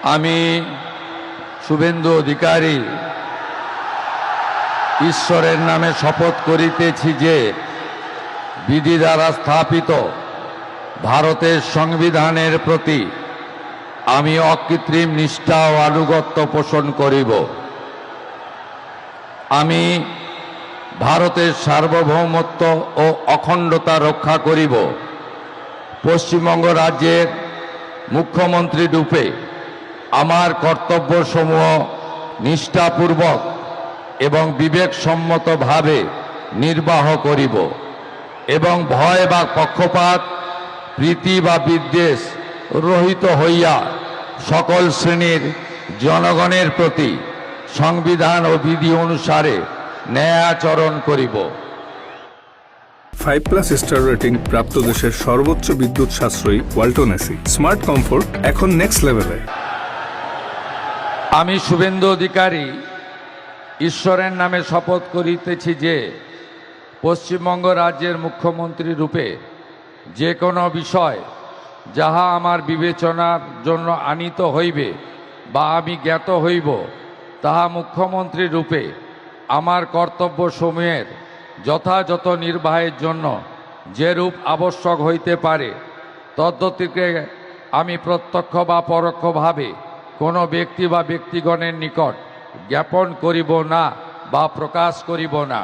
আমি শুভেন্দু অধিকারী ঈশ্বরের নামে শপথ করিতেছি যে বিধি দ্বারা স্থাপিত ভারতের সংবিধানের প্রতি আমি অকৃত্রিম নিষ্ঠা ও আনুগত্য পোষণ করিব। আমি ভারতের সার্বভৌমত্ব ও অখণ্ডতা রক্ষা করিব। পশ্চিমবঙ্গ রাজ্যের মুখ্যমন্ত্রী রূপে আমার কর্তব্যসমূহ নিষ্ঠাপূর্বক এবং বিবেকসম্মতভাবে নির্বাহ করিব এবং ভয় বা পক্ষপাত, প্রীতি বা বিদ্বেষ রহিত হইয়া সকল শ্রেণীর জনগণের প্রতি সংবিধান ও বিধি অনুসারে ন্যায় আচরণ করিব। 5+ স্টার রেটিং প্রাপ্ত দেশের সর্বোচ্চ বিদ্যুৎ সাশ্রয়ী ওয়ালটন এসি। স্মার্ট কমফোর্ট এখন নেক্সট লেভেলে। আমি শুভেন্দু অধিকারী ঈশ্বরের নামে শপথ করিতেছি যে পশ্চিমবঙ্গ রাজ্যের মুখ্যমন্ত্রী রূপে যে কোনো বিষয় যাহা আমার বিবেচনার জন্য আনিত হইবে বা আমি জ্ঞাত হইব, তাহা মুখ্যমন্ত্রী রূপে আমার কর্তব্যসমূহের যথাযথ নির্বাহের জন্য যেরূপ আবশ্যক হইতে পারে তদ্গতিকে আমি প্রত্যক্ষ বা পরোক্ষভাবে কোনো ব্যক্তি বা ব্যক্তিগণের নিকট জ্ঞাপন করিব না বা প্রকাশ করিব না।